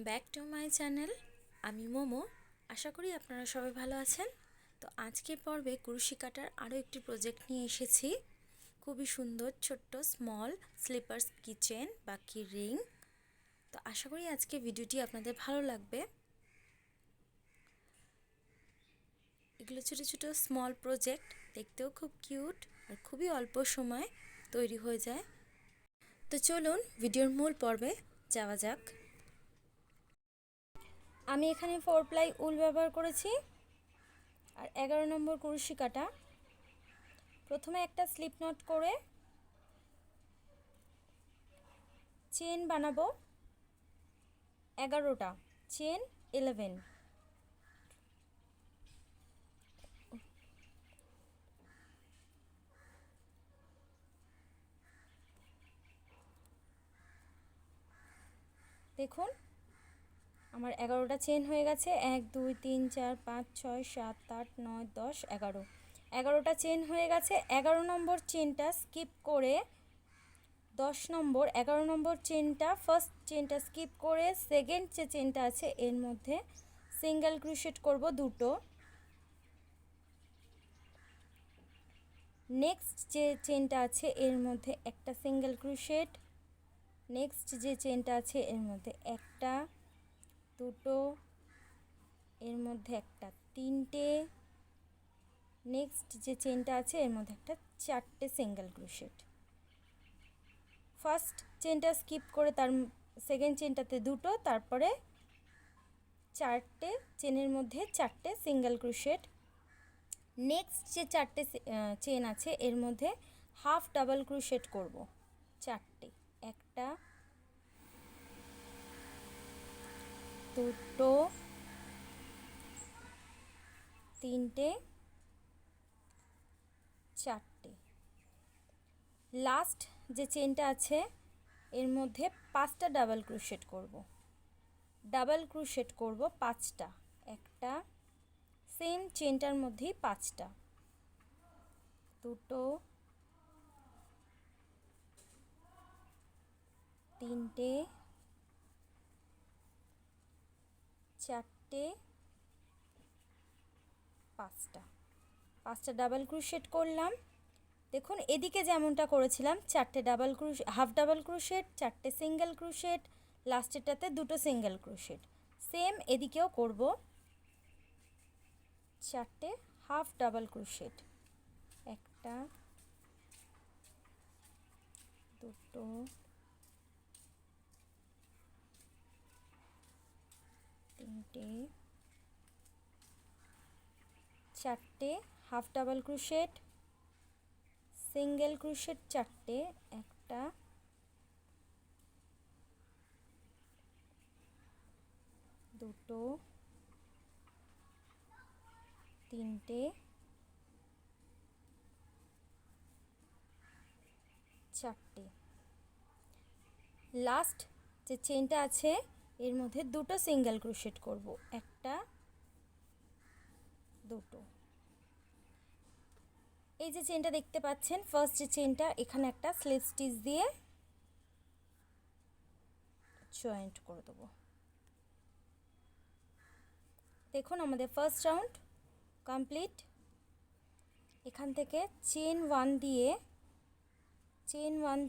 Back to my channel. আমি মোমো। আশা করি আপনারা সবাই ভালো আছেন। তো আজকের পর্বে কুরুশি কাটার আরও একটি প্রজেক্ট নিয়ে এসেছি। খুবই সুন্দর ছোট্ট স্মল স্লিপার্স কিচেন বা কি রিং। তো আশা করি আজকে ভিডিওটি আপনাদের ভালো লাগবে। এগুলো ছোটো ছোটো স্মল প্রজেক্ট, দেখতেও খুব কিউট আর খুবই অল্প সময় তৈরি হয়ে যায়। তো চলুন ভিডিওর মূল পর্বে যাওয়া যাক। আমি এখানে 4 প্লাই উল ব্যবহার করেছি আর 11 নম্বর কুরুশি কাটা। প্রথমে একটা স্লিপ নট করে চেন বানাবো 11টা, চেন 11। দেখুন আমার 11টা চেন হয়ে গেছে। 1 2 3 4 5 6 7 8 9 10 11। 11টা চেন হয়ে গেছে। 11 নম্বর চেনটা স্কিপ করে 10 নম্বর 11 নম্বর চেনটা ফার্স্ট চেনটা স্কিপ করে সেকেন্ড যে চেনটা আছে এর মধ্যে সিঙ্গেল ক্রোশেট করব দুটো। নেক্সট যে চেনটা আছে এর মধ্যে একটা সিঙ্গেল ক্রোশেট। নেক্সট যে চেনটা আছে এর মধ্যে একটা, দুটো, এর মধ্যে একটা, তিনটে। নেক্সট যে চেনটা আছে এর মধ্যে একটা, চারটে সিঙ্গেল ক্রোশেট। ফার্স্ট চেনটা স্কিপ করে তার সেকেন্ড চেনটাতে দুটো, তারপরে চারটে চেনের মধ্যে চারটে সিঙ্গেল ক্রোশেট। নেক্সট যে চারটে চেন আছে এর মধ্যে হাফ ডাবল ক্রোশেট করব চারটে। একটা, দুটো, তিনটে, চারটে। লাস্ট যে চেনটা আছে এর মধ্যে 5টা ডাবল ক্রোশেট করব। ডাবল ক্রোশেট করব 5টা। একটা, সেম চেনটার মধ্যেই 5টা, দুটো, তিনটে, চারটে, 5টা ডাবল ক্রোশেট করলাম। দেখুন এদিকে যেমনটা করেছিলাম, চারটে double crochet, half double crochet, চারটে সিঙ্গেল ক্রোশেট, লাস্টেরটাতে দুটো সিঙ্গেল ক্রোশেট। সেম এদিকেও করব, চারটে হাফ ডাবল ক্রোশেট। একটা, দুটো, তিনটে, চারটে half double crochet, single crochet চারটে। একটা, দুটো, তিনটে, চারটে। লাস্ট যে চেনটা আছে এর মধ্যে দুটো সিঙ্গেল ক্রোশেট করব। একটা, দুটো। এই যে চেনটা দেখতে পাচ্ছেন, ফার্স্ট যে চেনটা, এখানে একটা স্লিপ স্টিচ দিয়ে জয়েন্ট করে দেবো। দেখুন আমাদের ফার্স্ট রাউন্ড কমপ্লিট। এখান থেকে চেন ওয়ান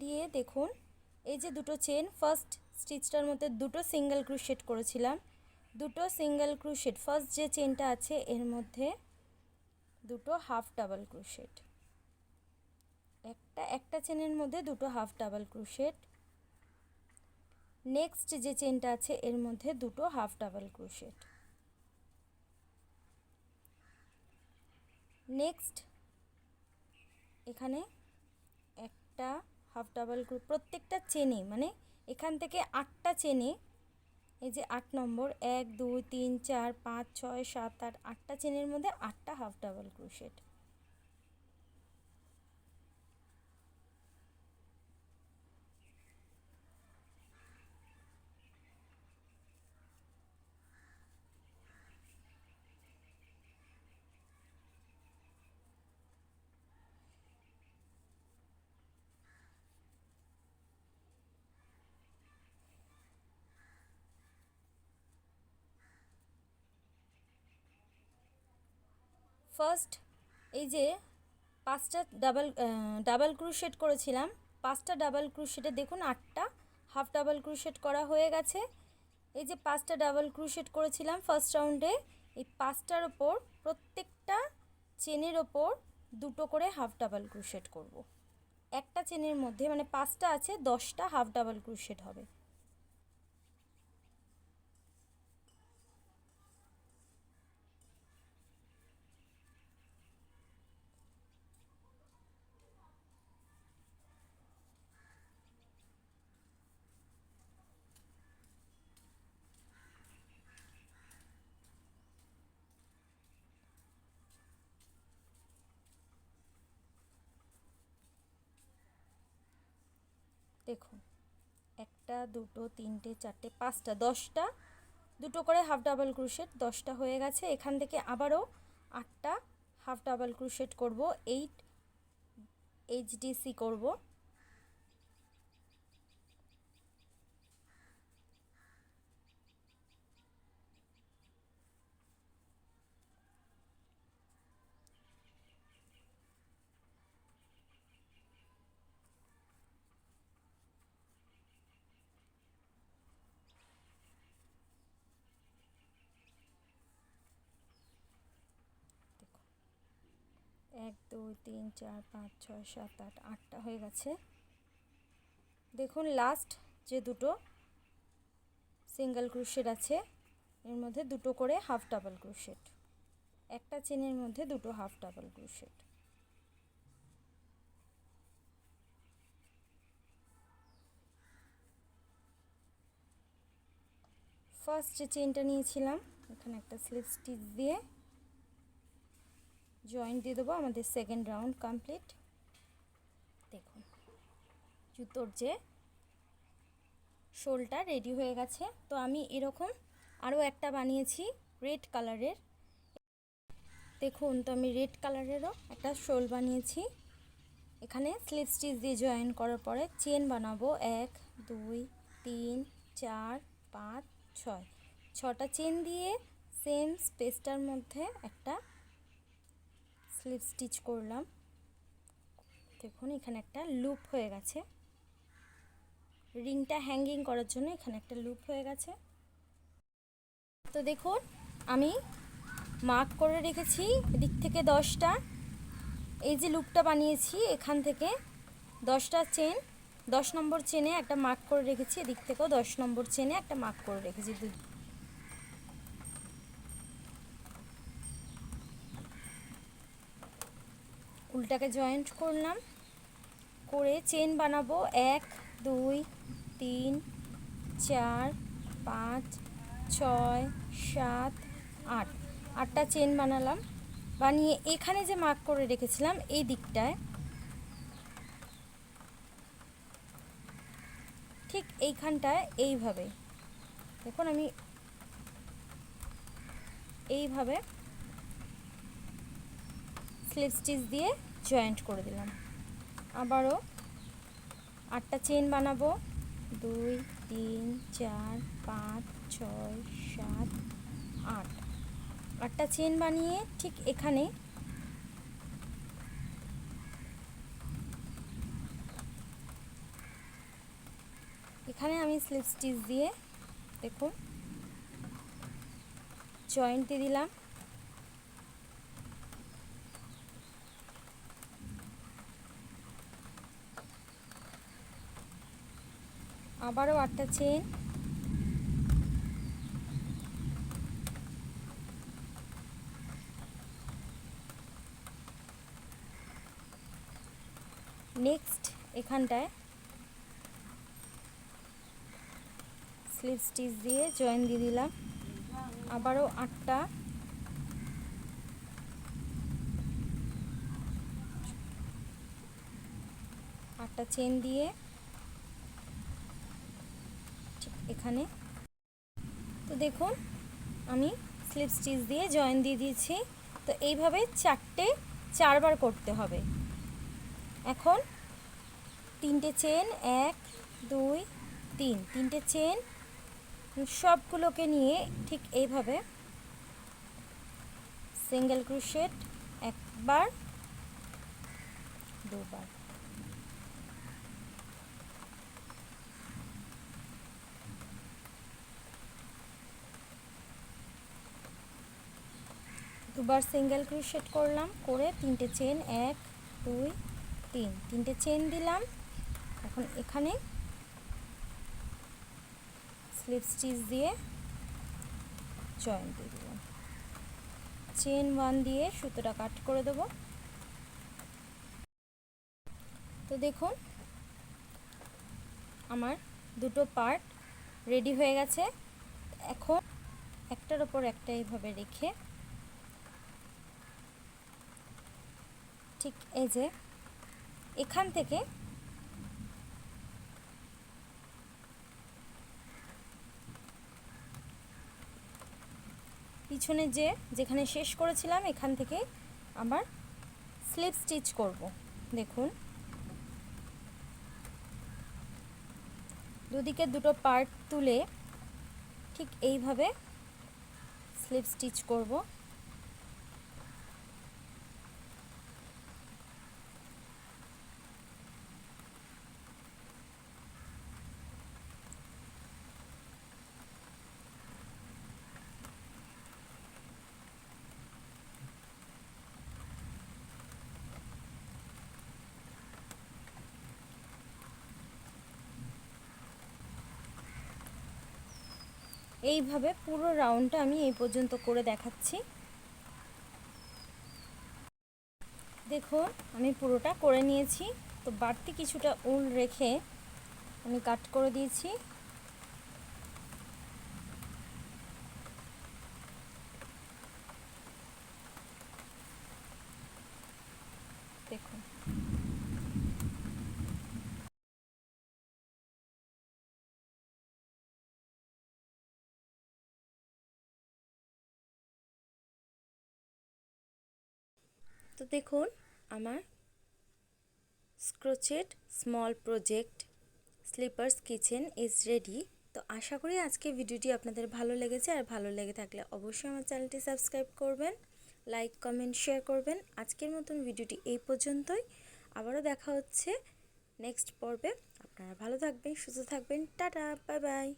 দিয়ে দেখুন এই যে দুটো চেন, ফার্স্ট স্টিচটার মধ্যে দুটো সিঙ্গেল ক্রোশেট করেছিলাম, দুটো সিঙ্গেল ক্রোশেট। ফার্স্ট যে চেনটা আছে এর মধ্যে দুটো হাফ ডাবল ক্রোশেট। একটা চেনের মধ্যে দুটো হাফ ডাবল ক্রোশেট। নেক্সট যে চেনটা আছে এর মধ্যে দুটো হাফ ডাবল ক্রোশেট। নেক্সট এখানে একটা হাফ ডাবল ক্রোশেট প্রত্যেকটা চেনে, মানে এখান থেকে 8টা চেনে, এই যে 8 নম্বর, 1 2 3 4 5 6 7 8, 8টা চেনের মধ্যে 8টা হাফ ডাবল ক্রোশেট। ফার্স্ট এই যে 5টা ডাবল ক্রোশেট করেছিলাম, 5টা ডাবল ক্রোশেটে দেখুন 8টা হাফ ডাবল ক্রোশেট করা হয়ে গেছে। এই যে 5টা ডাবল ক্রোশেট করেছিলাম ফার্স্ট রাউন্ডে, এই 5টার ওপর প্রত্যেকটা চেনের ওপর 2টো করে হাফ ডাবল ক্রোশেট করব। একটা চেনের মধ্যে মানে 5টা আছে, 10টা হাফ ডাবল ক্রোশেট হবে। দেখুন 1টা 2টো 3টে 4টে 5টা 10টা 2টো করে হাফ ডাবল ক্রোশেট 10টা হয়ে গেছে। এখান থেকে আবারও 8টা হাফ ডাবল ক্রোশেট করব, 8 এইচডিসি করব। এক দুই তিন চার পাঁচ ছয় সাত আট, 8টা হয়ে গেছে। দেখুন লাস্ট যে দুটো সিঙ্গেল ক্রোশেট আছে এর মধ্যে 2টো করে হাফ ডাবল ক্রোশেট, একটা চেনের মধ্যে 2টো হাফ ডাবল ক্রোশেট। ফার্স্ট যে চেনটা নিয়েছিলাম এখানে একটা স্লিপ স্টিচ দিয়ে জয়েন্ট দিয়ে দেবো। আমাদের সেকেন্ড রাউন্ড কমপ্লিট। দেখুন জুতোর যে শোলটা রেডি হয়ে গেছে। তো আমি এরকম আরও একটা বানিয়েছি রেড কালারের। দেখুন তো আমি রেড কালারেরও একটা শোল বানিয়েছি। এখানে স্লিপ স্টিচ দিয়ে জয়েন করার পরে চেন বানাবো 1 2 3 4 5 6, 6টা চেন দিয়ে সেম স্পেসটার মধ্যে একটা স্লিপ স্টিচ করলাম। দেখুন এখানে একটা লুপ হয়ে গেছে, রিংটা হ্যাঙ্গিং করার জন্য এখানে একটা লুপ হয়ে গেছে। তো দেখুন আমি মার্ক করে রেখেছি এদিক থেকে 10টা, এই যে লুপটা বানিয়েছি এখান থেকে 10টা চেন, 10 নম্বর চেনে একটা মার্ক করে রেখেছি, এদিক থেকেও 10 নম্বর চেনে একটা মার্ক করে রেখেছি। উল্টাকে জয়েন্ট করলাম, করে চেন বানাবো 1 2 3 4 5 6 7 8, 8টা চেন বানালাম। বানিয়ে এখানে যে মার্ক করে রেখেছিলাম এই দিকটায় ঠিক এইখানটায় এইভাবে দেখুন আমি এইভাবে স্লিপ স্টিচ দিয়ে জয়েন্ট করে দিলাম। আবারও 8টা চেন বানাবো 2 3 4 5 6 7 8, 8টা চেন বানিয়ে ঠিক এখানে আমি স্লিপ স্টিচ দিয়ে দেখুন জয়েন্ট দিয়ে দিলাম। আবারও 8টা চেন, নেক্সট এখানটায় স্লিপ স্টিচ দিয়ে জয়েন দিয়ে দিলাম। আবারও 8টা, চেন দিয়ে ঠিক এখানে। তো দেখুন আমি স্লিপ স্টিচ দিয়ে জয়েন দিয়ে দিয়েছি। তো এইভাবে 4বার করতে হবে। এখন 3টে চেন 1 2 3, 3টে চেন সবগুলোকে নিয়ে ঠিক এইভাবে সিঙ্গেল ক্রোশেট একবার, দুবার। দুবার সিঙ্গেল ক্রোশেট করলাম, করে 3টে চেন, 1 2 3, 3টে চেন দিলাম। এখন এখানে স্লিপ স্টিচ দিয়ে জয়েন দিয়ে দিলাম, চেন 1 দিয়ে সুতোটা কাট করে দেব। তো দেখুন আমার দুটো পার্ট রেডি হয়ে গেছে। এখন একটার ওপর একটা এইভাবে রেখে ঠিক এই যে এখান থেকে পিছনে যেখানে শেষ করেছিলাম এখান থেকে আবার স্লিপ স্টিচ করব। দেখুন দুদিকে দুটো পার্ট তুলে ঠিক এইভাবে স্লিপ স্টিচ করব। এইভাবে পুরো রাউন্ডটা আমি এই পর্যন্ত করে দেখাচ্ছি। দেখুন আমি পুরোটা করে নিয়েছি। তো বাড়তি কিছুটা উল রেখে আমি কাট করে দিয়েছি। দেখুন তো দেখুন আমার crochet small project sleepers kitchen is ready. তো আশা করি আজকে ভিডিওটি আপনাদের ভালো লেগেছে, আর ভালো লেগে থাকলে অবশ্যই আমার চ্যানেলটি সাবস্ক্রাইব করবেন, লাইক কমেন্ট শেয়ার করবেন। আজকের মতন ভিডিওটি এই পর্যন্তই, আবারও দেখা হচ্ছে নেক্সট পর্বে। আপনারা ভালো থাকবেন, সুস্থ থাকবেন, টাটা, বাই বাই।